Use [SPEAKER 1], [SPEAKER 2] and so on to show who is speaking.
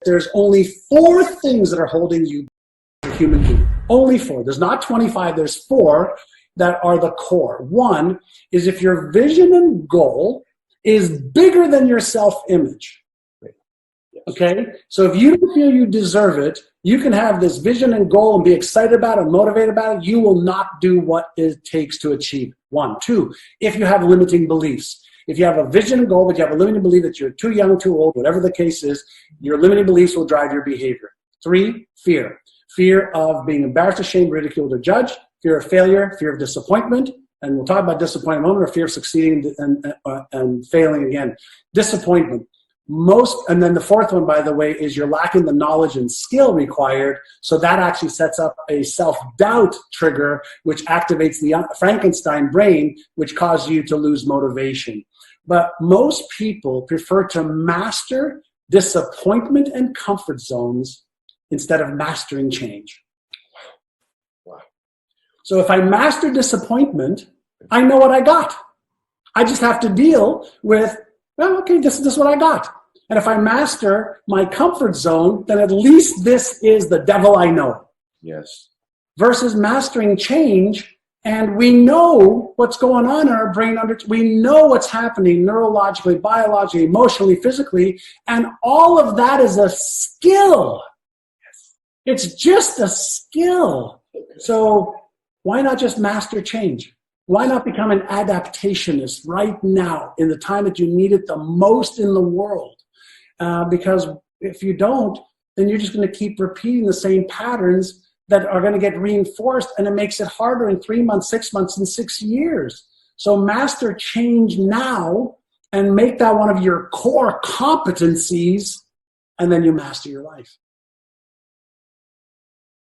[SPEAKER 1] there's only 4 things that are holding you as a human being. Only 4. There's not 25, there's 4 that are the core. 1 is if your vision and goal is bigger than your self-image. Okay? So if you don't feel you deserve it, you can have this vision and goal and be excited about it, motivated about it. You will not do what it takes to achieve. 1. 2, if you have limiting beliefs. If you have a vision and goal, but you have a limiting belief that you're too young, too old, whatever the case is, your limiting beliefs will drive your behavior. 3, fear. Fear of being embarrassed, ashamed, ridiculed, or judged. Fear of failure, fear of disappointment. And we'll talk about disappointment in a moment, or fear of succeeding and failing again. Disappointment. And then the 4th one, by the way, is you're lacking the knowledge and skill required. So that actually sets up a self-doubt trigger, which activates the Frankenstein brain, which causes you to lose motivation. But most people prefer to master disappointment and comfort zones instead of mastering change. Wow. So if I master disappointment, I know what I got. I just have to deal with, well, okay, this is what I got. And if I master my comfort zone, then at least this is the devil I know.
[SPEAKER 2] Yes.
[SPEAKER 1] Versus mastering change, and we know what's going on in our brain. We know what's happening neurologically, biologically, emotionally, physically, and all of that is a skill. It's just a skill. So why not just master change? Why not become an adaptationist right now in the time that you need it the most in the world? Because if you don't, then you're just going to keep repeating the same patterns that are going to get reinforced, and it makes it harder in 3 months, 6 months, and 6 years. So master change now and make that one of your core competencies, and then you master your life.